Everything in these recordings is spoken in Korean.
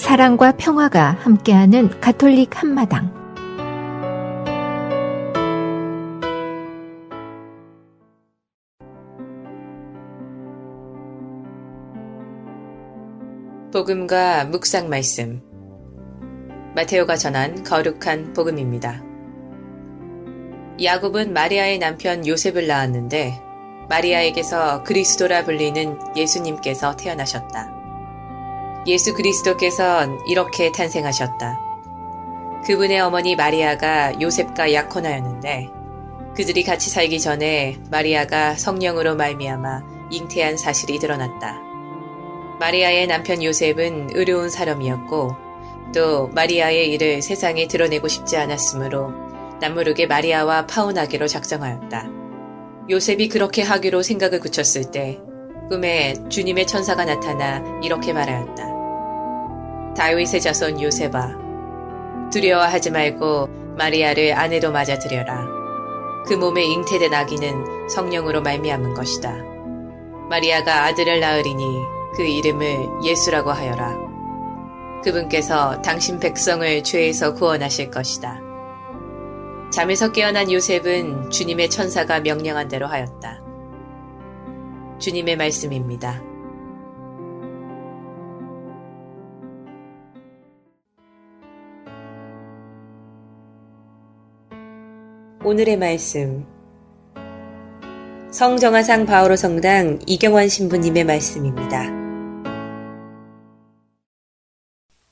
사랑과 평화가 함께하는 가톨릭 한마당. 복음과 묵상 말씀. 마테오가 전한 거룩한 복음입니다. 야곱은 마리아의 남편 요셉을 낳았는데 마리아에게서 그리스도라 불리는 예수님께서 태어나셨다. 예수 그리스도께서는 이렇게 탄생하셨다. 그분의 어머니 마리아가 요셉과 약혼하였는데 그들이 같이 살기 전에 마리아가 성령으로 말미암아 잉태한 사실이 드러났다. 마리아의 남편 요셉은 의로운 사람이었고 또 마리아의 일을 세상에 드러내고 싶지 않았으므로 남모르게 마리아와 파혼하기로 작정하였다. 요셉이 그렇게 하기로 생각을 굳혔을 때 꿈에 주님의 천사가 나타나 이렇게 말하였다. 다윗의 자손 요셉아, 두려워하지 말고 마리아를 아내로 맞아들여라. 그 몸에 잉태된 아기는 성령으로 말미암은 것이다. 마리아가 아들을 낳으리니 그 이름을 예수라고 하여라. 그분께서 당신 백성을 죄에서 구원하실 것이다. 잠에서 깨어난 요셉은 주님의 천사가 명령한 대로 하였다. 주님의 말씀입니다. 오늘의 말씀, 성정화상 바오로 성당 이경환 신부님의 말씀입니다.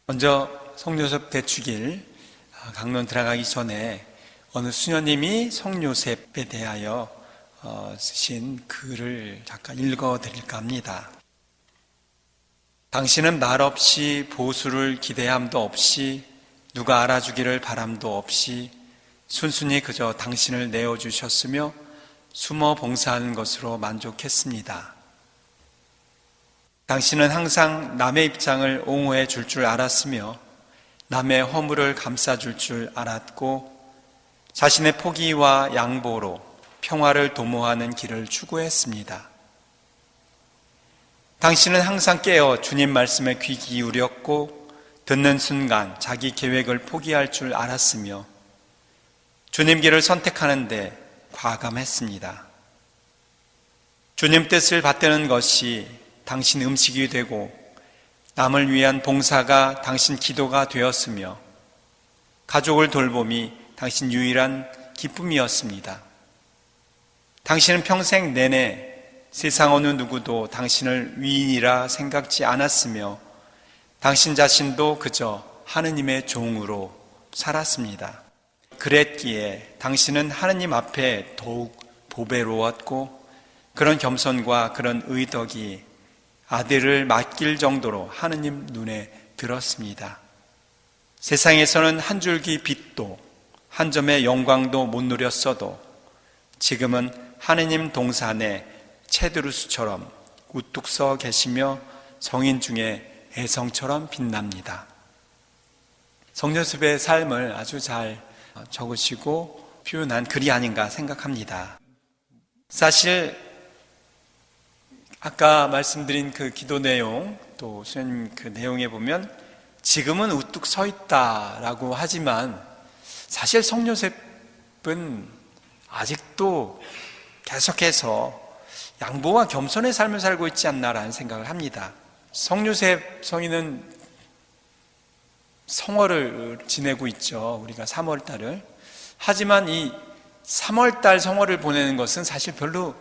먼저 성요셉 대축일 강론 들어가기 전에 어느 수녀님이 성요셉에 대하여 쓰신 글을 잠깐 읽어드릴까 합니다. 당신은 말없이 보수를 기대함도 없이 누가 알아주기를 바람도 없이 순순히 그저 당신을 내어주셨으며 숨어 봉사하는 것으로 만족했습니다. 당신은 항상 남의 입장을 옹호해 줄 줄 알았으며 남의 허물을 감싸줄 줄 알았고 자신의 포기와 양보로 평화를 도모하는 길을 추구했습니다. 당신은 항상 깨어 주님 말씀에 귀 기울였고 듣는 순간 자기 계획을 포기할 줄 알았으며 주님 길을 선택하는데 과감했습니다. 주님 뜻을 받드는 것이 당신 음식이 되고 남을 위한 봉사가 당신 기도가 되었으며 가족을 돌봄이 당신 유일한 기쁨이었습니다. 당신은 평생 내내 세상 어느 누구도 당신을 위인이라 생각지 않았으며 당신 자신도 그저 하느님의 종으로 살았습니다. 그랬기에 당신은 하느님 앞에 더욱 보배로웠고 그런 겸손과 그런 의덕이 아들을 맡길 정도로 하느님 눈에 들었습니다. 세상에서는 한 줄기 빛도 한 점의 영광도 못 누렸어도 지금은 하느님 동산에 체드루스처럼 우뚝 서 계시며 성인 중에 애성처럼 빛납니다. 성요셉의 삶을 아주 잘 적으시고 표현한 글이 아닌가 생각합니다. 사실 아까 말씀드린 그 기도 내용 또 수녀님 그 내용에 보면 지금은 우뚝 서 있다라고 하지만 사실 성요셉은 아직도 계속해서 양보와 겸손의 삶을 살고 있지 않나라는 생각을 합니다. 성요셉 성인은 성월을 지내고 있죠. 우리가 3월달을. 하지만 이 3월달 성월을 보내는 것은 사실 별로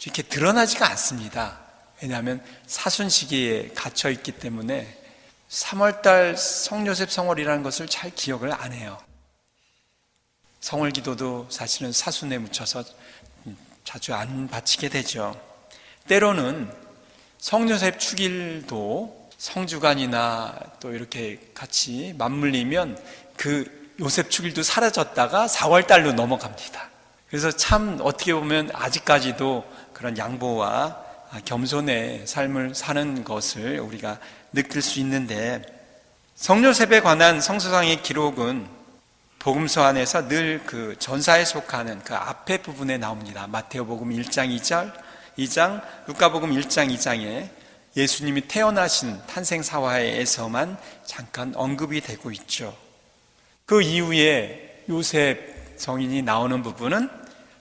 이렇게 드러나지가 않습니다. 왜냐하면 사순 시기에 갇혀 있기 때문에 3월달 성요셉 성월이라는 것을 잘 기억을 안 해요. 성월 기도도 사실은 사순에 묻혀서 자주 안 바치게 되죠. 때로는 성요셉 축일도 성주간이나 또 이렇게 같이 맞물리면 그 요셉 축일도 사라졌다가 4월달로 넘어갑니다. 그래서 참 어떻게 보면 아직까지도 그런 양보와 겸손의 삶을 사는 것을 우리가 느낄 수 있는데 성요셉에 관한 성서상의 기록은 복음서 안에서 늘 그 전사에 속하는 그 앞에 부분에 나옵니다. 마테오복음 1장 2장, 루카복음 1장 2장에 예수님이 태어나신 탄생 사화에서만 잠깐 언급이 되고 있죠. 그 이후에 요셉 성인이 나오는 부분은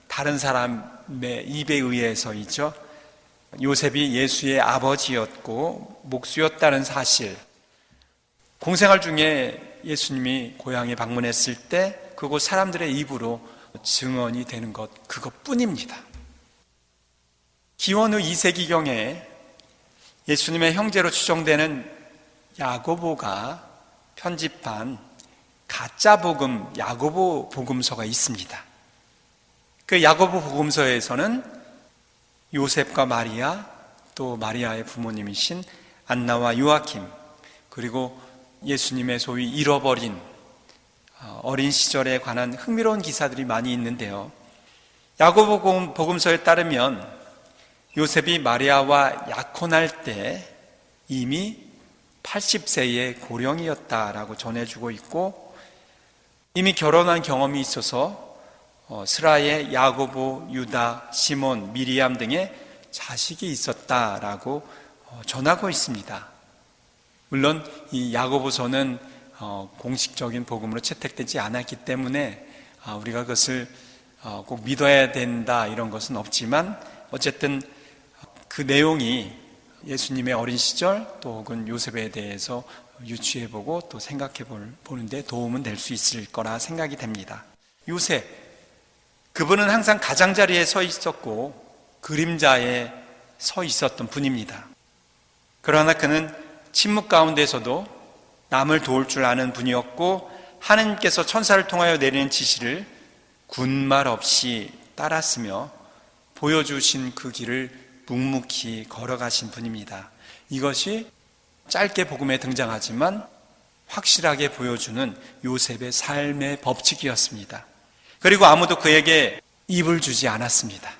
다른 사람의 입에 의해서이죠. 요셉이 예수의 아버지였고 목수였다는 사실, 공생활 중에 예수님이 고향에 방문했을 때 그곳 사람들의 입으로 증언이 되는 것, 그것뿐입니다. 기원 후 2세기경에 예수님의 형제로 추정되는 야고보가 편집한 가짜 복음 야고보 복음서가 있습니다. 그 야고보 복음서에서는 요셉과 마리아, 또 마리아의 부모님이신 안나와 요아킴, 그리고 예수님의 소위 잃어버린 어린 시절에 관한 흥미로운 기사들이 많이 있는데요. 야고보 복음서에 따르면 요셉이 마리아와 약혼할 때 이미 80세의 고령이었다라고 전해주고 있고, 이미 결혼한 경험이 있어서 스라의 야고보, 유다, 시몬, 미리암 등의 자식이 있었다라고 전하고 있습니다. 물론 이 야고보서는 공식적인 복음으로 채택되지 않았기 때문에 우리가 그것을 꼭 믿어야 된다 이런 것은 없지만, 어쨌든 그 내용이 예수님의 어린 시절 또 혹은 요셉에 대해서 유추해보고 또 생각해보는 데 도움은 될 수 있을 거라 생각이 됩니다. 요셉, 그분은 항상 가장자리에 서 있었고 그림자에 서 있었던 분입니다. 그러나 그는 침묵 가운데서도 남을 도울 줄 아는 분이었고, 하나님께서 천사를 통하여 내리는 지시를 군말 없이 따랐으며 보여주신 그 길을 묵묵히 걸어가신 분입니다. 이것이 짧게 복음에 등장하지만 확실하게 보여주는 요셉의 삶의 법칙이었습니다. 그리고 아무도 그에게 입을 주지 않았습니다.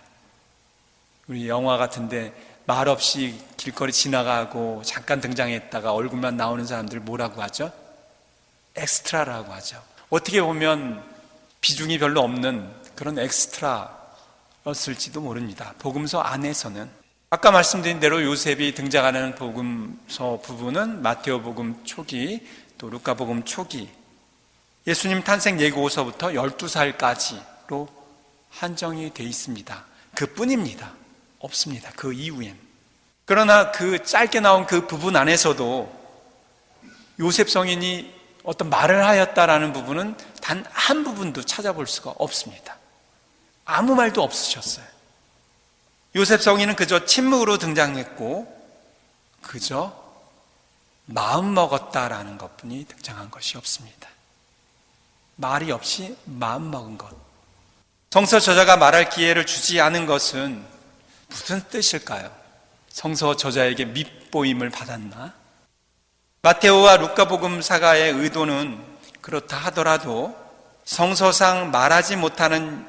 우리 영화 같은데 말 없이 길거리 지나가고 잠깐 등장했다가 얼굴만 나오는 사람들 뭐라고 하죠? 엑스트라라고 하죠. 어떻게 보면 비중이 별로 없는 그런 엑스트라였을지도 모릅니다. 복음서 안에서는. 아까 말씀드린 대로 요셉이 등장하는 복음서 부분은 마테오 복음 초기, 또 루카 복음 초기, 예수님 탄생 예고서부터 12살까지로 한정이 되어 있습니다. 그뿐입니다. 없습니다. 그 이후엔. 그러나 그 짧게 나온 그 부분 안에서도 요셉 성인이 어떤 말을 하였다라는 부분은 단 한 부분도 찾아볼 수가 없습니다. 아무 말도 없으셨어요. 요셉 성인은 그저 침묵으로 등장했고 그저 마음 먹었다라는 것뿐이 등장한 것이 없습니다. 말이 없이 마음 먹은 것. 성서 저자가 말할 기회를 주지 않은 것은 무슨 뜻일까요? 성서 저자에게 밉보임을 받았나? 마테오와 루카복음사가의 의도는 그렇다 하더라도 성서상 말하지 못하는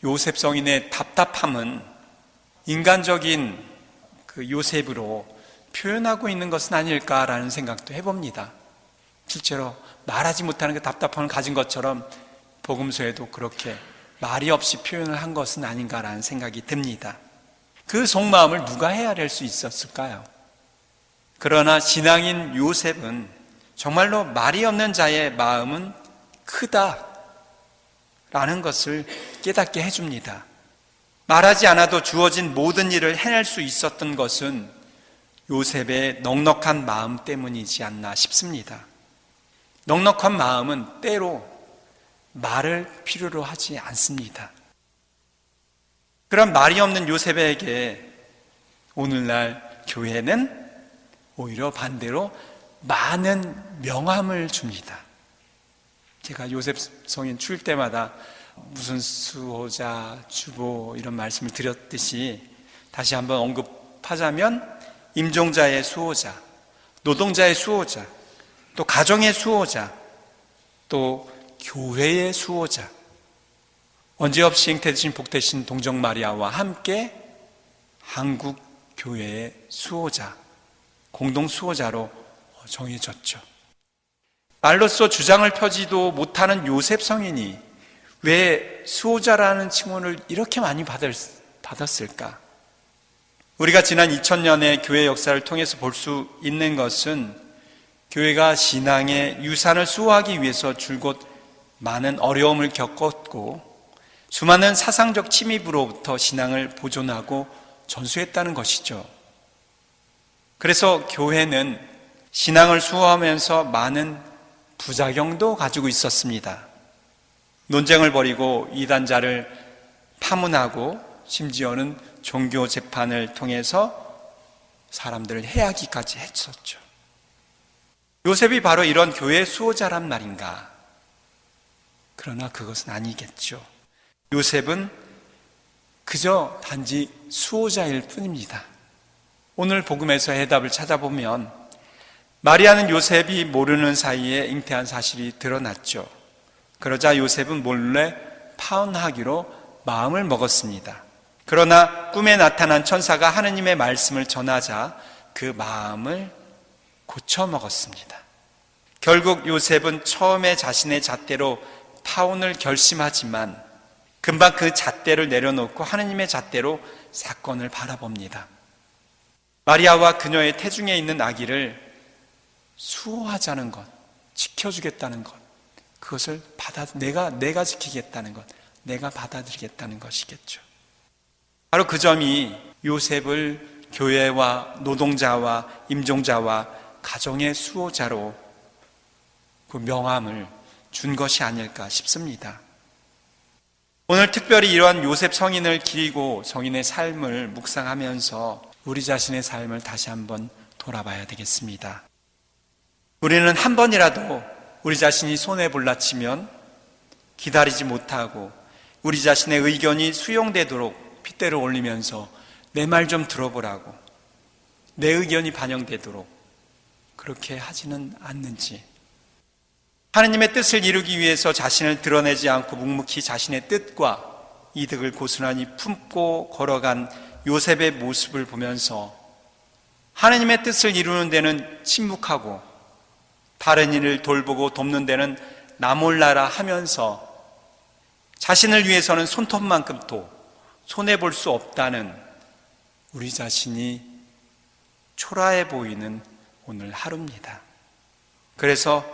요셉 성인의 답답함은 인간적인 그 요셉으로 표현하고 있는 것은 아닐까라는 생각도 해봅니다. 실제로 말하지 못하는 그 답답함을 가진 것처럼 복음서에도 그렇게 말이 없이 표현을 한 것은 아닌가라는 생각이 듭니다. 그 속마음을 누가 헤아릴 수 있었을까요? 그러나 신앙인 요셉은 정말로 말이 없는 자의 마음은 크다라는 것을 깨닫게 해줍니다. 말하지 않아도 주어진 모든 일을 해낼 수 있었던 것은 요셉의 넉넉한 마음 때문이지 않나 싶습니다. 넉넉한 마음은 때로 말을 필요로 하지 않습니다. 그런 말이 없는 요셉에게 오늘날 교회는 오히려 반대로 많은 명함을 줍니다. 제가 요셉 성인 출 때마다 무슨 수호자, 주보 이런 말씀을 드렸듯이 다시 한번 언급하자면 임종자의 수호자, 노동자의 수호자, 또 가정의 수호자, 또 교회의 수호자, 언제 없이 잉태되신 복되신 동정 마리아와 함께 한국 교회의 수호자, 공동 수호자로 정해졌죠. 말로써 주장을 펴지도 못하는 요셉 성인이 왜 수호자라는 칭호를 이렇게 많이 받았을까? 우리가 지난 2000년의 교회 역사를 통해서 볼 수 있는 것은 교회가 신앙의 유산을 수호하기 위해서 줄곧 많은 어려움을 겪었고 수많은 사상적 침입으로부터 신앙을 보존하고 전수했다는 것이죠. 그래서 교회는 신앙을 수호하면서 많은 부작용도 가지고 있었습니다. 논쟁을 벌이고 이단자를 파문하고 심지어는 종교 재판을 통해서 사람들을 해하기까지 했었죠. 요셉이 바로 이런 교회의 수호자란 말인가? 그러나 그것은 아니겠죠. 요셉은 그저 단지 수호자일 뿐입니다. 오늘 복음에서 해답을 찾아보면 마리아는 요셉이 모르는 사이에 잉태한 사실이 드러났죠. 그러자 요셉은 몰래 파혼하기로 마음을 먹었습니다. 그러나 꿈에 나타난 천사가 하느님의 말씀을 전하자 그 마음을 고쳐 먹었습니다. 결국 요셉은 처음에 자신의 잣대로 파혼을 결심하지만 금방 그 잣대를 내려놓고 하느님의 잣대로 사건을 바라봅니다. 마리아와 그녀의 태중에 있는 아기를 수호하자는 것, 지켜주겠다는 것, 그것을 내가 지키겠다는 것, 내가 받아들이겠다는 것이겠죠. 바로 그 점이 요셉을 교회와 노동자와 임종자와 가정의 수호자로 그 명함을 준 것이 아닐까 싶습니다. 오늘 특별히 이러한 요셉 성인을 기리고 성인의 삶을 묵상하면서 우리 자신의 삶을 다시 한번 돌아봐야 되겠습니다. 우리는 한 번이라도 우리 자신이 손해볼라치면 기다리지 못하고 우리 자신의 의견이 수용되도록 핏대를 올리면서 내 말 좀 들어보라고, 내 의견이 반영되도록 그렇게 하지는 않는지, 하느님의 뜻을 이루기 위해서 자신을 드러내지 않고 묵묵히 자신의 뜻과 이득을 고스란히 품고 걸어간 요셉의 모습을 보면서 하느님의 뜻을 이루는 데는 침묵하고 다른 일을 돌보고 돕는 데는 나 몰라라 하면서 자신을 위해서는 손톱만큼도 손해볼 수 없다는 우리 자신이 초라해 보이는 오늘 하루입니다. 그래서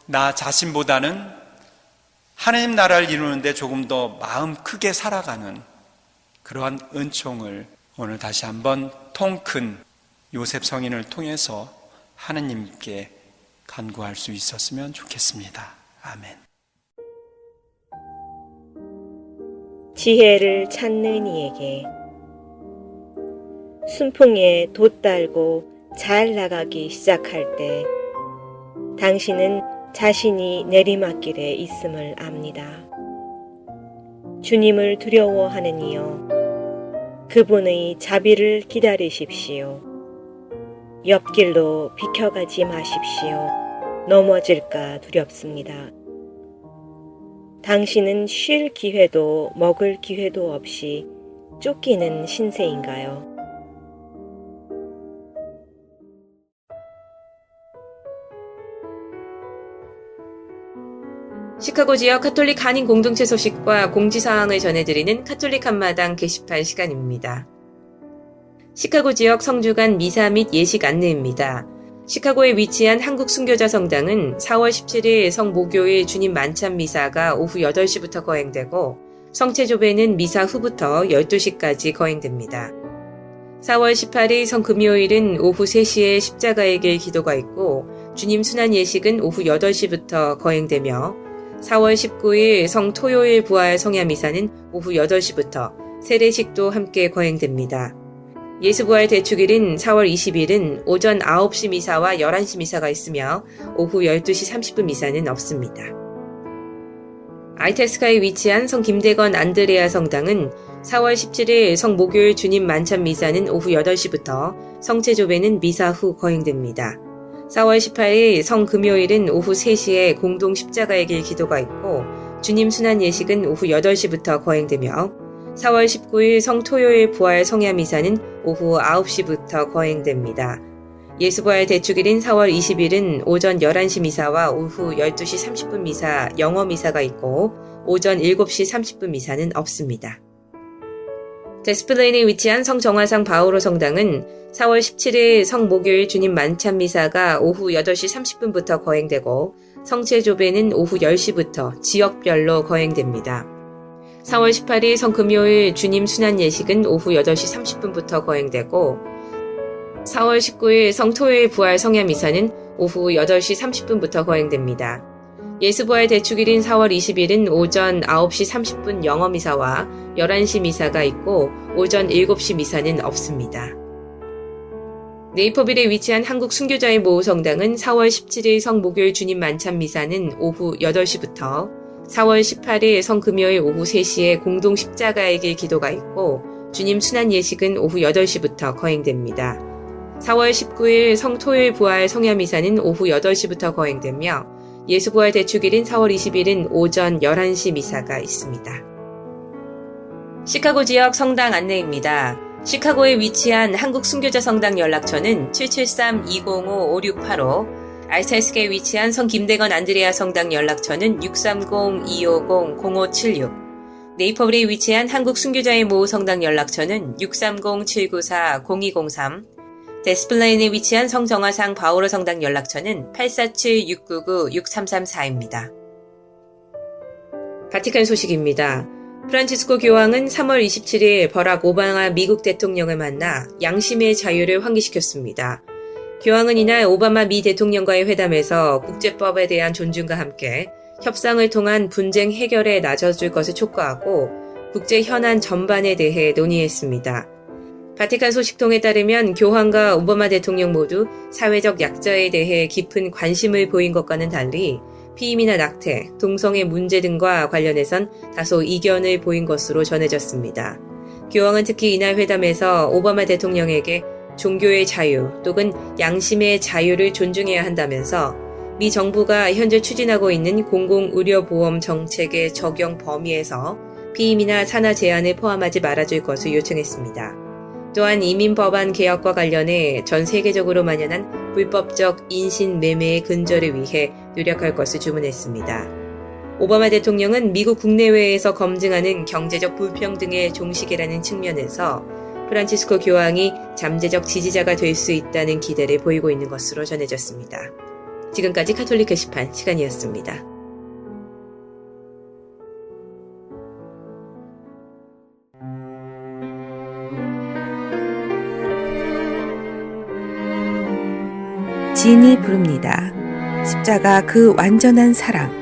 나 자신보다는 하나님 나라를 이루는데 조금 더 마음 크게 살아가는 그러한 은총을 오늘 다시 한번 통 큰 요셉 성인을 통해서 하느님께 간구할 수 있었으면 좋겠습니다. 아멘. 지혜를 찾는 이에게 순풍에 돛달고 잘 나가기 시작할 때 당신은 자신이 내리막길에 있음을 압니다. 주님을 두려워하는 이여, 그분의 자비를 기다리십시오. 옆길로 비켜가지 마십시오. 넘어질까 두렵습니다. 당신은 쉴 기회도 먹을 기회도 없이 쫓기는 신세인가요? 시카고 지역 카톨릭 한인 공동체 소식과 공지사항을 전해드리는 카톨릭 한마당 게시판 시간입니다. 시카고 지역 성주간 미사 및 예식 안내입니다. 시카고에 위치한 한국 순교자 성당은 4월 17일 성모교일 주님 만찬 미사가 오후 8시부터 거행되고 성체조배는 미사 후부터 12시까지 거행됩니다. 4월 18일 성금요일은 오후 3시에 십자가의 길 기도가 있고 주님 순환 예식은 오후 8시부터 거행되며 4월 19일 성토요일 부활 성야미사는 오후 8시부터 세례식도 함께 거행됩니다. 예수부활 대축일인 4월 20일은 오전 9시 미사와 11시 미사가 있으며 오후 12시 30분 미사는 없습니다. 아이테스카에 위치한 성 김대건 안드레아 성당은 4월 17일 성목요일 주님 만찬 미사는 오후 8시부터 성체조배는 미사 후 거행됩니다. 4월 18일 성금요일은 오후 3시에 공동 십자가의 길 기도가 있고 주님 순환 예식은 오후 8시부터 거행되며 4월 19일 성토요일 부활 성야미사는 오후 9시부터 거행됩니다. 예수부활 대축일인 4월 20일은 오전 11시 미사와 오후 12시 30분 미사, 영어 미사가 있고 오전 7시 30분 미사는 없습니다. 데스플레인에 위치한 성정화상 바오로 성당은 4월 17일 성목요일 주님 만찬 미사가 오후 8시 30분부터 거행되고 성체조배는 오후 10시부터 지역별로 거행됩니다. 4월 18일 성금요일 주님 순환 예식은 오후 8시 30분부터 거행되고 4월 19일 성토요일 부활 성야 미사는 오후 8시 30분부터 거행됩니다. 예수부활 대축일인 4월 20일은 오전 9시 30분 영어미사와 11시 미사가 있고 오전 7시 미사는 없습니다. 네이퍼빌에 위치한 한국 순교자의 모우성당은 4월 17일 성목요일 주님 만찬 미사는 오후 8시부터 4월 18일 성금요일 오후 3시에 공동 십자가의 길 기도가 있고 주님 순환 예식은 오후 8시부터 거행됩니다. 4월 19일 성토요일 부활 성야 미사는 오후 8시부터 거행되며 예수부활 대축일인 4월 20일은 오전 11시 미사가 있습니다. 시카고 지역 성당 안내입니다. 시카고에 위치한 한국 순교자 성당 연락처는 773-205-5685, 알찰스계에 위치한 성 김대건 안드레아 성당 연락처는 630-250-0576, 네이퍼빌에 위치한 한국 순교자의 모우 성당 연락처는 630-794-0203, 데스플레인에 위치한 성정화상 바오로 성당 연락처는 847-699-6334입니다. 바티칸 소식입니다. 프란치스코 교황은 3월 27일 버락 오바마 미국 대통령을 만나 양심의 자유를 환기시켰습니다. 교황은 이날 오바마 미 대통령과의 회담에서 국제법에 대한 존중과 함께 협상을 통한 분쟁 해결에 나서줄 것을 촉구하고 국제 현안 전반에 대해 논의했습니다. 바티칸 소식통에 따르면 교황과 오바마 대통령 모두 사회적 약자에 대해 깊은 관심을 보인 것과는 달리 피임이나 낙태, 동성애 문제 등과 관련해선 다소 이견을 보인 것으로 전해졌습니다. 교황은 특히 이날 회담에서 오바마 대통령에게 종교의 자유 또는 양심의 자유를 존중해야 한다면서 미 정부가 현재 추진하고 있는 공공의료보험 정책의 적용 범위에서 피임이나 산하 제한을 포함하지 말아줄 것을 요청했습니다. 또한 이민법안 개혁과 관련해 전 세계적으로 만연한 불법적 인신 매매의 근절을 위해 노력할 것을 주문했습니다. 오바마 대통령은 미국 국내외에서 검증하는 경제적 불평등의 종식이라는 측면에서 프란치스코 교황이 잠재적 지지자가 될 수 있다는 기대를 보이고 있는 것으로 전해졌습니다. 지금까지 가톨릭 게시판 시간이었습니다. 진이 부릅니다. 십자가 그 완전한 사랑.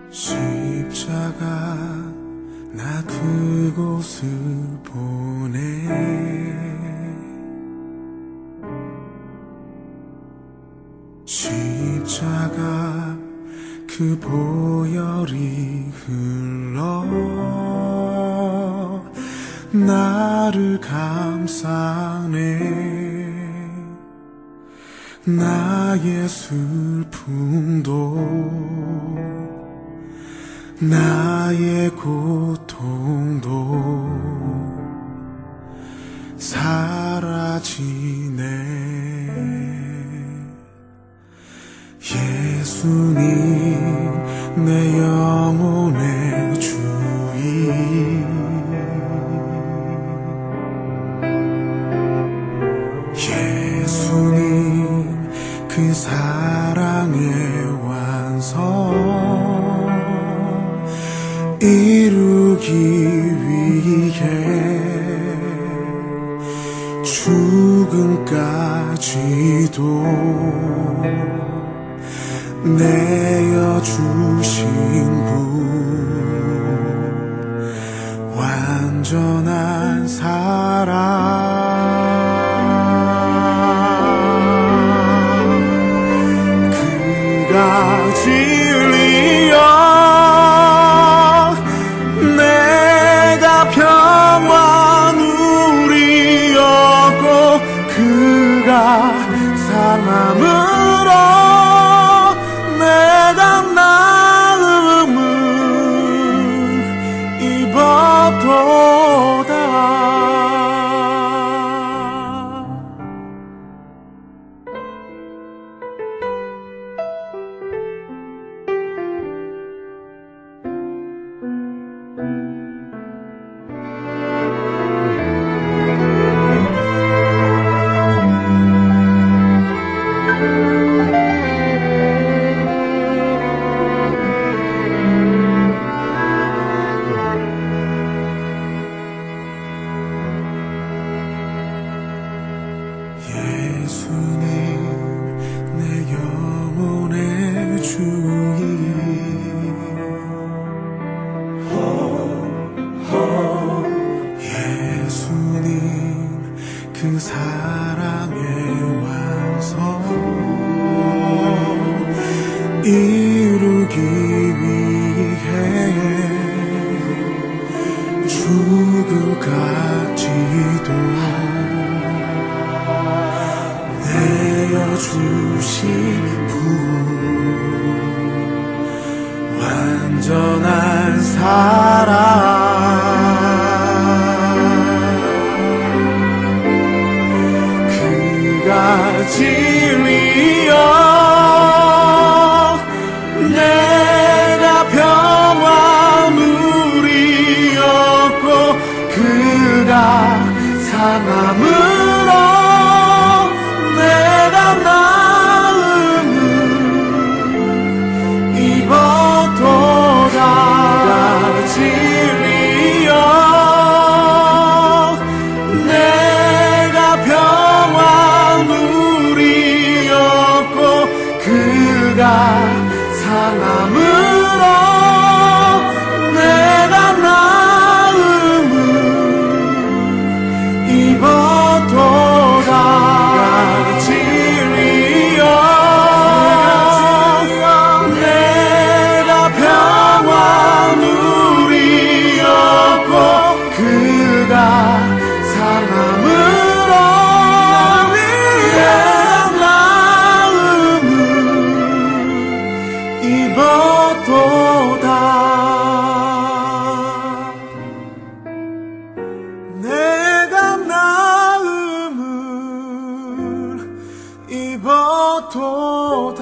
십자가 나 그곳을 보내 십자가 그 보혈이 흘러 나를 감싸네 나의 슬픔도 나의 고통도 사라지네 예수님 내 영혼의 주인 예수님 그 사랑의 완성 이루기 위해 죽음까지도 내어주신 분 완전한 사랑 그가 진리여 내가 평화 누리었고 그가 사랑함으로 내가 나음을 입었도다 그 사랑의 완성 이루기 위해 죽음까지도 내어주신 분 완전한 사랑 그가 진리여 내가 평화 누리었고 그가 상함으로 내가 나음을 입었도다 그가 진리여 내가 평화 누리었고 그가 상함으로 내가 나음을 입었도다 그가 진리여 내가 평화 누리었고 그가 상함으로 내가 나음을 입었도다 내가 나음을 입었도다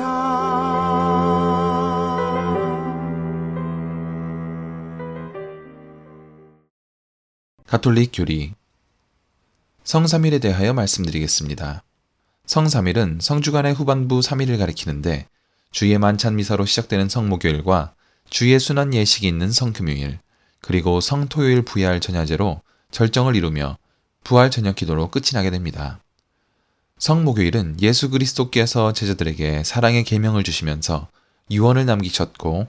가톨릭 교리 성삼일에 대하여 말씀드리겠습니다. 성삼일은 성주간의 후반부 3일을 가리키는데 주의 만찬 미사로 시작되는 성목요일과 주의 순환 예식이 있는 성금요일 그리고 성토요일 부활 전야제로 절정을 이루며 부활 저녁 기도로 끝이 나게 됩니다. 성목요일은 예수 그리스도께서 제자들에게 사랑의 계명을 주시면서 유언을 남기셨고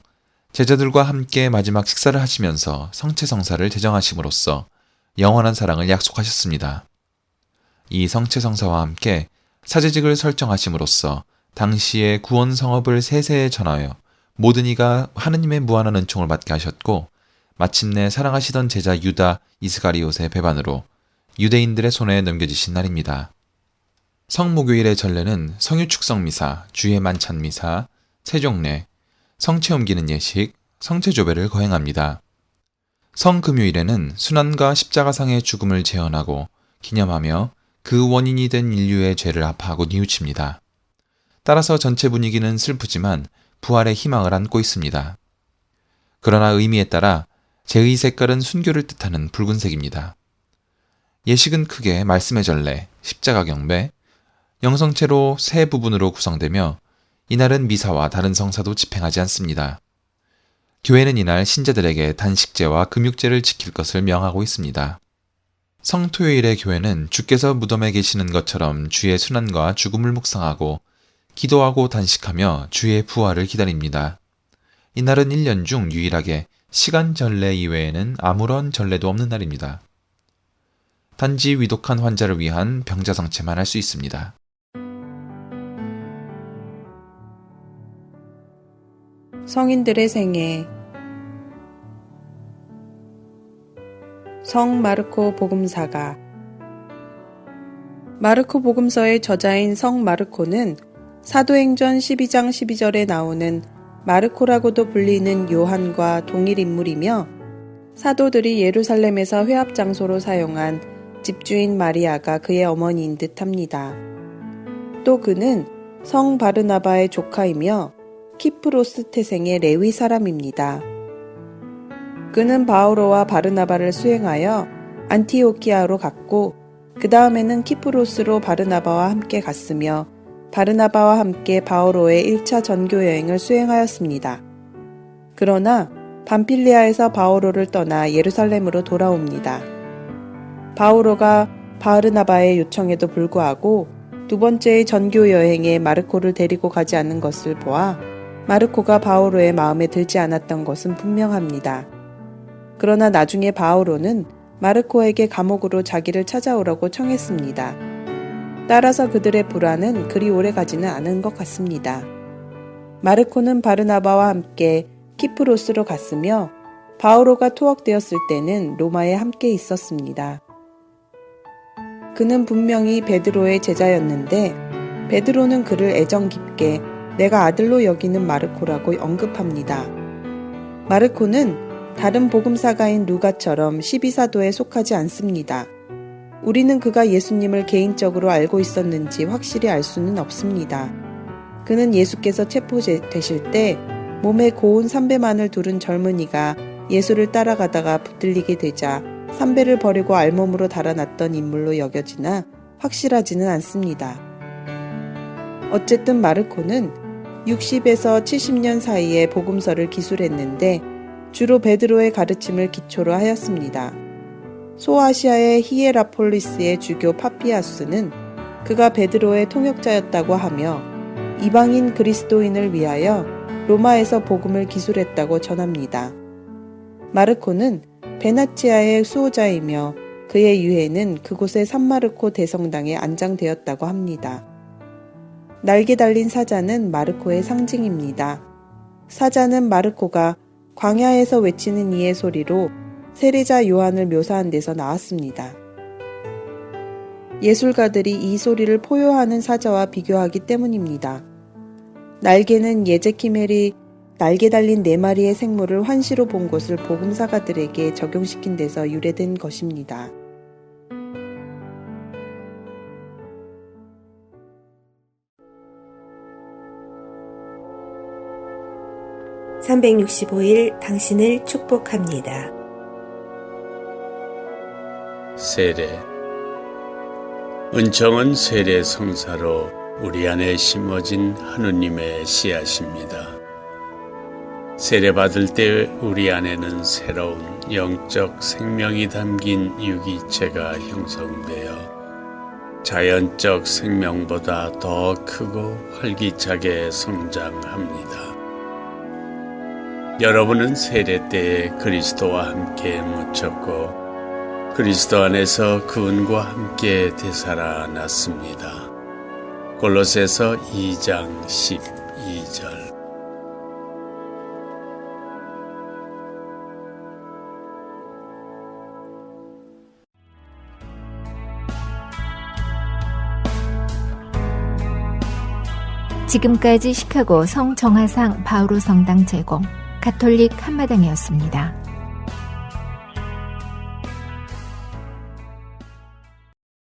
제자들과 함께 마지막 식사를 하시면서 성체성사를 제정하심으로써 영원한 사랑을 약속하셨습니다. 이 성체성사와 함께 사제직을 설정하심으로써 당시의 구원 성업을 세세에 전하여 모든 이가 하느님의 무한한 은총을 받게 하셨고 마침내 사랑하시던 제자 유다 이스가리옷의 배반으로 유대인들의 손에 넘겨지신 날입니다. 성목요일의 전례는 성유축성미사, 주의 만찬미사, 세종례, 성체 옮기는 예식, 성체조배를 거행합니다. 성금요일에는 순환과 십자가상의 죽음을 재현하고 기념하며 그 원인이 된 인류의 죄를 아파하고 뉘우칩니다. 따라서 전체 분위기는 슬프지만 부활의 희망을 안고 있습니다. 그러나 의미에 따라 제의 색깔은 순교를 뜻하는 붉은색입니다. 예식은 크게 말씀의 전례, 십자가 경배, 영성체로 세 부분으로 구성되며 이날은 미사와 다른 성사도 집행하지 않습니다. 교회는 이날 신자들에게 단식제와 금육제를 지킬 것을 명하고 있습니다. 성토요일의 교회는 주께서 무덤에 계시는 것처럼 주의 순환과 죽음을 묵상하고 기도하고 단식하며 주의 부활을 기다립니다. 이날은 1년 중 유일하게 시간 전례 이외에는 아무런 전례도 없는 날입니다. 단지 위독한 환자를 위한 병자성체만 할 수 있습니다. 성인들의 생애 성 마르코 복음사가 마르코 복음서의 저자인 성 마르코는 사도행전 12장 12절에 나오는 마르코라고도 불리는 요한과 동일 인물이며 사도들이 예루살렘에서 회합 장소로 사용한 집주인 마리아가 그의 어머니인 듯합니다. 또 그는 성 바르나바의 조카이며 키프로스 태생의 레위 사람입니다. 그는 바오로와 바르나바를 수행하여 안티오키아로 갔고 그 다음에는 키프로스로 바르나바와 함께 갔으며 바르나바와 함께 바오로의 1차 전교 여행을 수행하였습니다. 그러나 밤필리아에서 바오로를 떠나 예루살렘으로 돌아옵니다. 바오로가 바르나바의 요청에도 불구하고 두 번째의 전교 여행에 마르코를 데리고 가지 않은 것을 보아 마르코가 바오로의 마음에 들지 않았던 것은 분명합니다. 그러나 나중에 바오로는 마르코에게 감옥으로 자기를 찾아오라고 청했습니다. 따라서 그들의 불안은 그리 오래 가지는 않은 것 같습니다. 마르코는 바르나바와 함께 키프로스로 갔으며 바오로가 투옥되었을 때는 로마에 함께 있었습니다. 그는 분명히 베드로의 제자였는데 베드로는 그를 애정 깊게 내가 아들로 여기는 마르코라고 언급합니다. 마르코는 다른 복음사가인 루가처럼 12사도에 속하지 않습니다. 우리는 그가 예수님을 개인적으로 알고 있었는지 확실히 알 수는 없습니다. 그는 예수께서 체포되실 때 몸에 고운 삼배만을 두른 젊은이가 예수를 따라가다가 붙들리게 되자 삼배를 버리고 알몸으로 달아났던 인물로 여겨지나 확실하지는 않습니다. 어쨌든 마르코는 60에서 70년 사이에 복음서를 기술했는데 주로 베드로의 가르침을 기초로 하였습니다. 소아시아의 히에라폴리스의 주교 파피아스는 그가 베드로의 통역자였다고 하며 이방인 그리스도인을 위하여 로마에서 복음을 기술했다고 전합니다. 마르코는 베나치아의 수호자이며 그의 유해는 그곳의 산마르코 대성당에 안장되었다고 합니다. 날개 달린 사자는 마르코의 상징입니다. 사자는 마르코가 광야에서 외치는 이의 소리로 세례자 요한을 묘사한 데서 나왔습니다. 예술가들이 이 소리를 포효하는 사자와 비교하기 때문입니다. 날개는 예제키멜이 날개 달린 4마리의 생물을 환시로 본 것을 복음사가들에게 적용시킨 데서 유래된 것입니다. (365일) 당신을 축복합니다. 세례. 은총은 세례 성사로 우리 안에 심어진 하느님의 씨앗입니다. 세례받을 때 우리 안에는 새로운 영적 생명이 담긴 유기체가 형성되어 자연적 생명보다 더 크고 활기차게 성장합니다. 여러분은 세례 때에 그리스도와 함께 묻혔고 그리스도 안에서 그분과 함께 되살아났습니다. 골로새서 2장 12절. 지금까지 시카고 성정화상 바오로 성당 제공 가톨릭 한마당이었습니다.